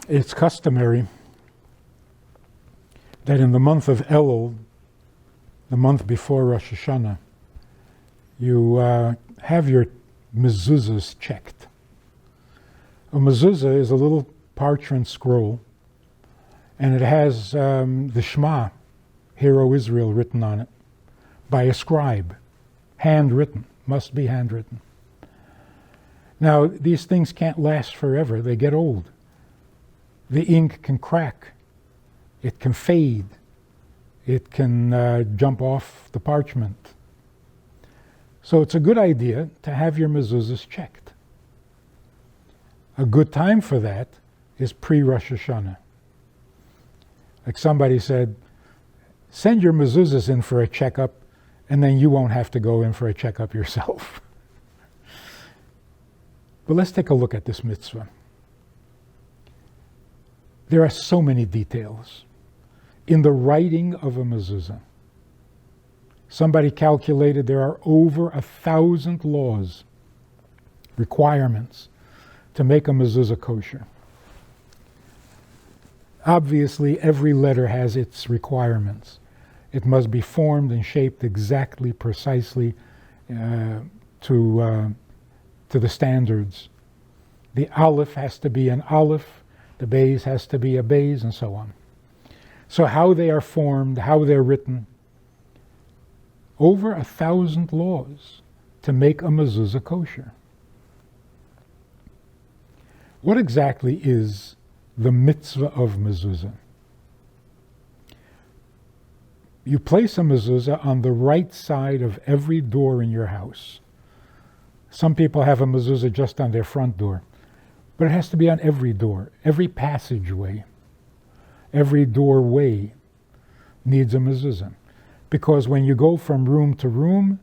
It's customary that in the month of Elul, the month before Rosh Hashanah, you have your mezuzahs checked. A mezuzah is a little parchment scroll, and it has the Shema, Hear O Israel, written on it by a scribe, handwritten, must be handwritten. Now, these things can't last forever. They get old. The ink can crack. It can fade. It can jump off the parchment. So it's a good idea to have your mezuzahs checked. A good time for that is pre-Rosh Hashanah. Like somebody said, send your mezuzahs in for a checkup, and then you won't have to go in for a checkup yourself. But let's take a look at this mitzvah. There are so many details in the writing of a mezuzah. Somebody calculated there are over 1,000 laws, requirements, to make a mezuzah kosher. Obviously, every letter has its requirements. It must be formed and shaped exactly, precisely to the standards. The aleph has to be an aleph, the beis has to be a beis, and so on. So how they are formed, how they're written, over 1,000 laws to make a mezuzah kosher. What exactly is the mitzvah of mezuzah? You place a mezuzah on the right side of every door in your house. Some people have a mezuzah just on their front door, but it has to be on every door, every passageway, every doorway needs a mezuzah. Because when you go from room to room,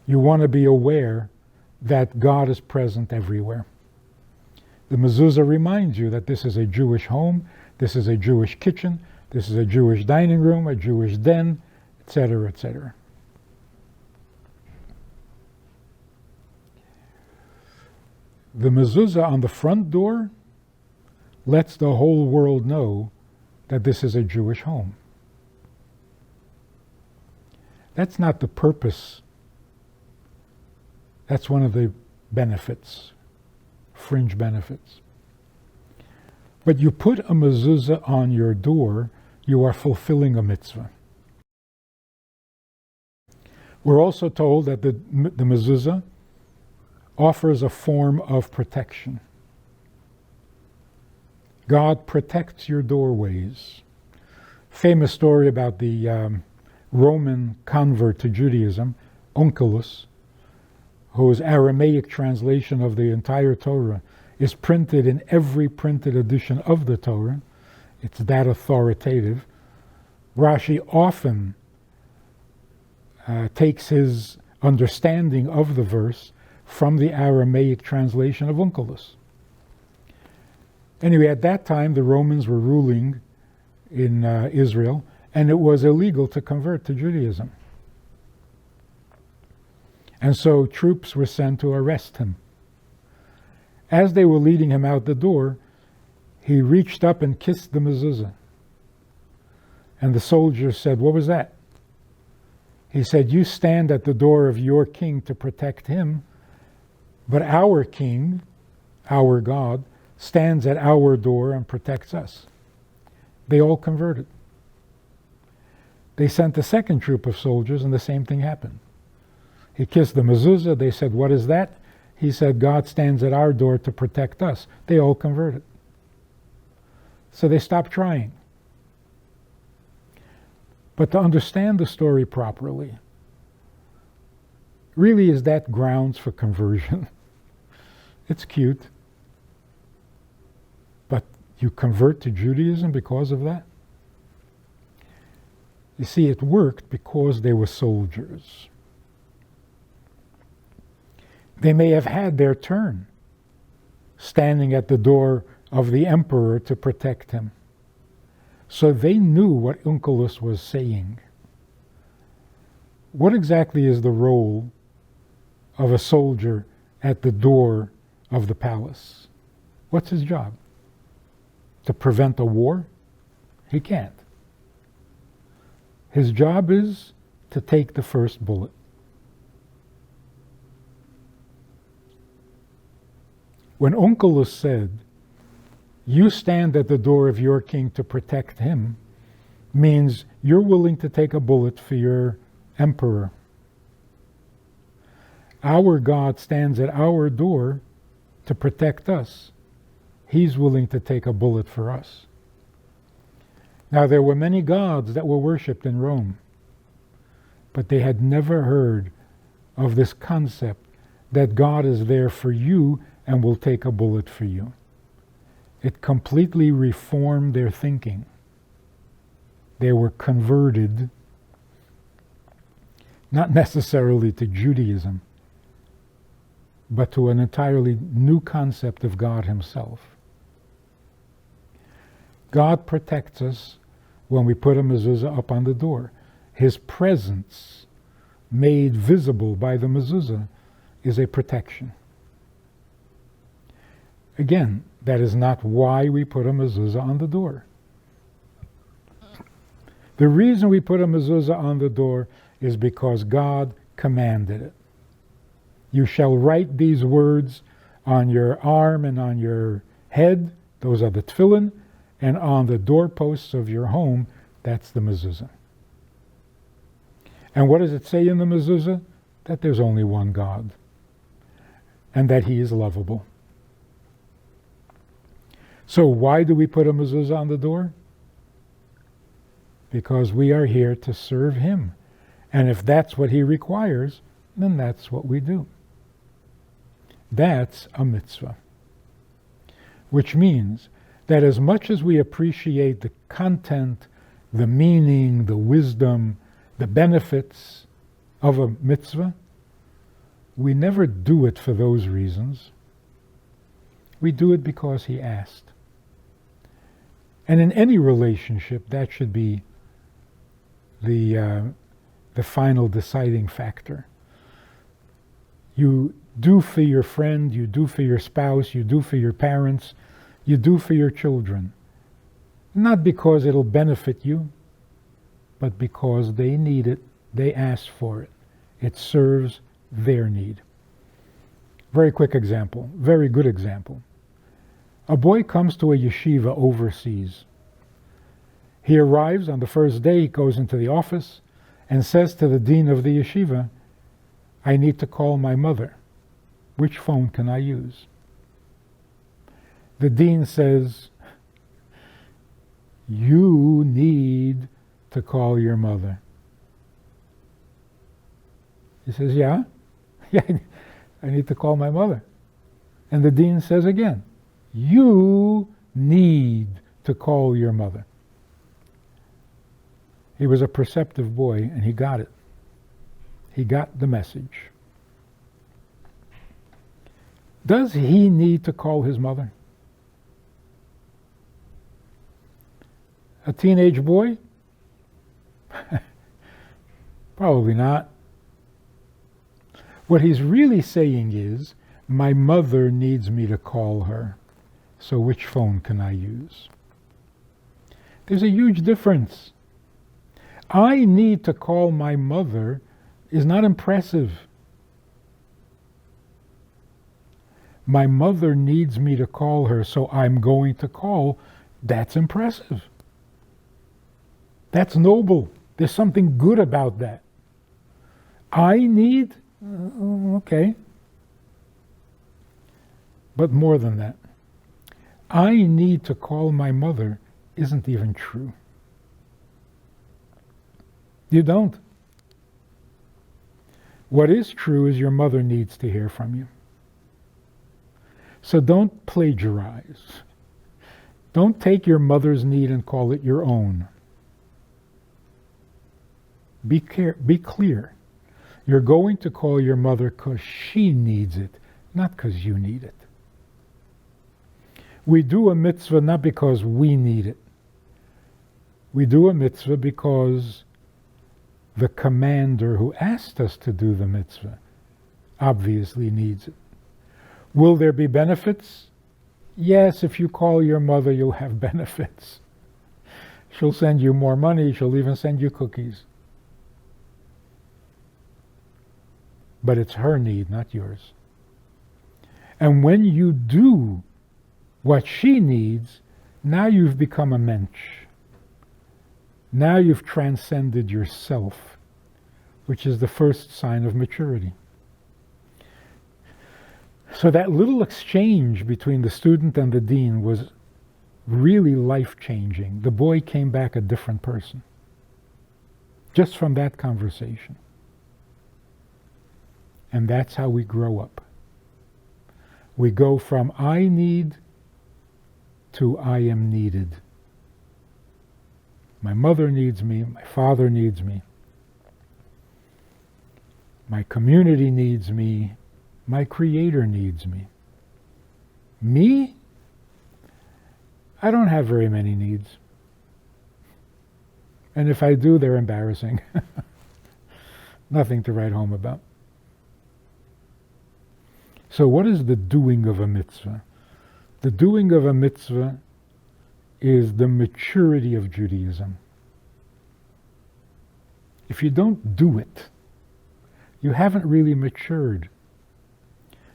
you want to be aware that God is present everywhere. The mezuzah reminds you that this is a Jewish home, this is a Jewish kitchen, this is a Jewish dining room, a Jewish den, etc., etc. The mezuzah on the front door lets the whole world know that this is a Jewish home. That's not the purpose. That's one of the benefits, fringe benefits. But you put a mezuzah on your door, you are fulfilling a mitzvah. We're also told that the mezuzah offers a form of protection. God protects your doorways. Famous story about the Roman convert to Judaism, Onkelos, whose Aramaic translation of the entire Torah is printed in every printed edition of the Torah. It's that authoritative. Rashi often takes his understanding of the verse from the Aramaic translation of Onkelos. Anyway, at that time, the Romans were ruling in Israel, and it was illegal to convert to Judaism. And so troops were sent to arrest him. As they were leading him out the door, he reached up and kissed the mezuzah. And the soldiers said, "What was that?" He said, "You stand at the door of your king to protect him, but our king, our God, stands at our door and protects us." They all converted. They sent a second troop of soldiers, and the same thing happened. He kissed the mezuzah. They said, "What is that?" He said, "God stands at our door to protect us." They all converted. So they stopped trying. But to understand the story properly, really, is that grounds for conversion? It's cute. But you convert to Judaism because of that? You see, it worked because they were soldiers. They may have had their turn, standing at the door of the emperor to protect him. So they knew what Onkelos was saying. What exactly is the role of a soldier at the door of the palace? What's his job? to prevent a war? He can't. His job is to take the first bullet. When Onkelos said, "You stand at the door of your king to protect him," means you're willing to take a bullet for your emperor. Our God stands at our door to protect us. He's willing to take a bullet for us. Now, there were many gods that were worshipped in Rome, but they had never heard of this concept that God is there for you and will take a bullet for you. It completely reformed their thinking. They were converted, not necessarily to Judaism, but to an entirely new concept of God Himself. God protects us when we put a mezuzah up on the door. His presence, made visible by the mezuzah, is a protection. Again, that is not why we put a mezuzah on the door. The reason we put a mezuzah on the door is because God commanded it. You shall write these words on your arm and on your head, those are the tefillin, and on the doorposts of your home, that's the mezuzah. And what does it say in the mezuzah? That there's only one God, and that He is lovable. So why do we put a mezuzah on the door? Because we are here to serve Him. And if that's what He requires, then that's what we do. That's a mitzvah. Which means that as much as we appreciate the content, the meaning, the wisdom, the benefits of a mitzvah, we never do it for those reasons. We do it because He asked. And in any relationship, that should be the final deciding factor. You do for your friend, you do for your spouse, you do for your parents, you do for your children. Not because it'll benefit you, but because they need it, they ask for it. It serves their need. Very quick example, very good example. A boy comes to a yeshiva overseas. He arrives on the first day, he goes into the office and says to the dean of the yeshiva, "I need to call my mother. Which phone can I use?" The dean says, "You need to call your mother." He says, yeah, I need to call my mother. And the dean says again, "You need to call your mother." He was a perceptive boy, and he got it. He got the message. Does he need to call his mother? A teenage boy? Probably not. What he's really saying is, my mother needs me to call her, so which phone can I use? There's a huge difference. I need to call my mother is not impressive. My mother needs me to call her, so I'm going to call. That's impressive. That's noble. There's something good about that. I need? Okay. But more than that, I need to call my mother isn't even true. You don't. What is true is your mother needs to hear from you. So don't plagiarize. Don't take your mother's need and call it your own. Be clear. You're going to call your mother because she needs it, not because you need it. We do a mitzvah not because we need it. We do a mitzvah because the commander who asked us to do the mitzvah obviously needs it. Will there be benefits? Yes, if you call your mother, you'll have benefits. She'll send you more money. She'll even send you cookies. But it's her need, not yours. And when you do what she needs, now you've become a mensch. Now you've transcended yourself, which is the first sign of maturity. So that little exchange between the student and the dean was really life-changing. The boy came back a different person, just from that conversation. And that's how we grow up. We go from I need to I am needed. My mother needs me, my father needs me, my community needs me, my creator needs me. Me? I don't have very many needs. And if I do, they're embarrassing. Nothing to write home about. So what is the doing of a mitzvah? The doing of a mitzvah is the maturity of Judaism. If you don't do it, you haven't really matured.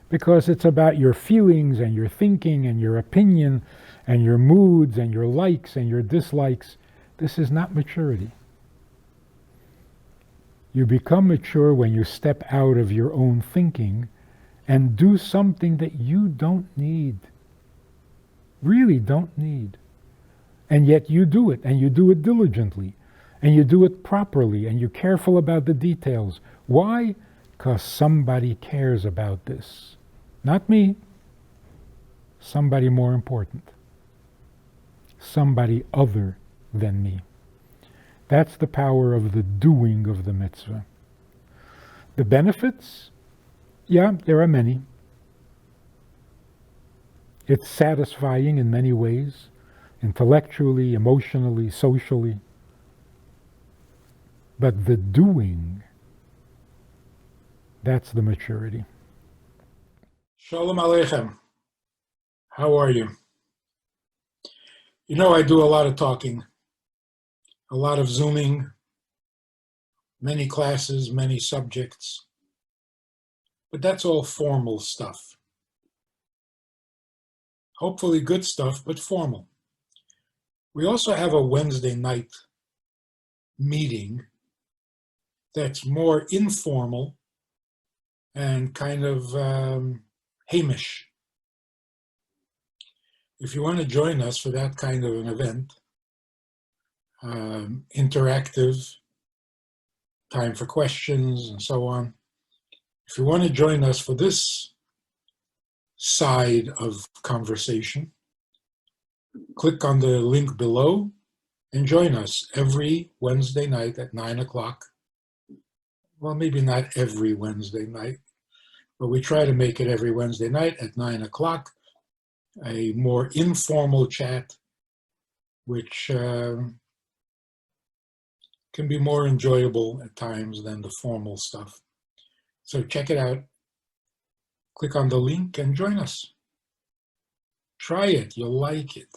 Because it's about your feelings and your thinking and your opinion and your moods and your likes and your dislikes. This is not maturity. You become mature when you step out of your own thinking and do something that you don't need. Really don't need. And yet you do it, and you do it diligently, and you do it properly, and you're careful about the details. Why? Because somebody cares about this. Not me. Somebody more important. Somebody other than me. That's the power of the doing of the mitzvah. The benefits? Yeah, there are many. It's satisfying in many ways, intellectually, emotionally, socially. But the doing, that's the maturity. Shalom Aleichem. How are you? You know, I do a lot of talking, a lot of Zooming, many classes, many subjects. But that's all formal stuff. Hopefully good stuff, but formal. We also have a Wednesday night meeting that's more informal and kind of Hamish. If you want to join us for that kind of an event, interactive, time for questions and so on. If you want to join us for this side of conversation, click on the link below and join us every Wednesday night at 9 o'clock. Well, maybe not every Wednesday night, but we try to make it every Wednesday night at 9 o'clock, a more informal chat, which can be more enjoyable at times than the formal stuff. So check it out. Click on the link and join us. Try it, you'll like it.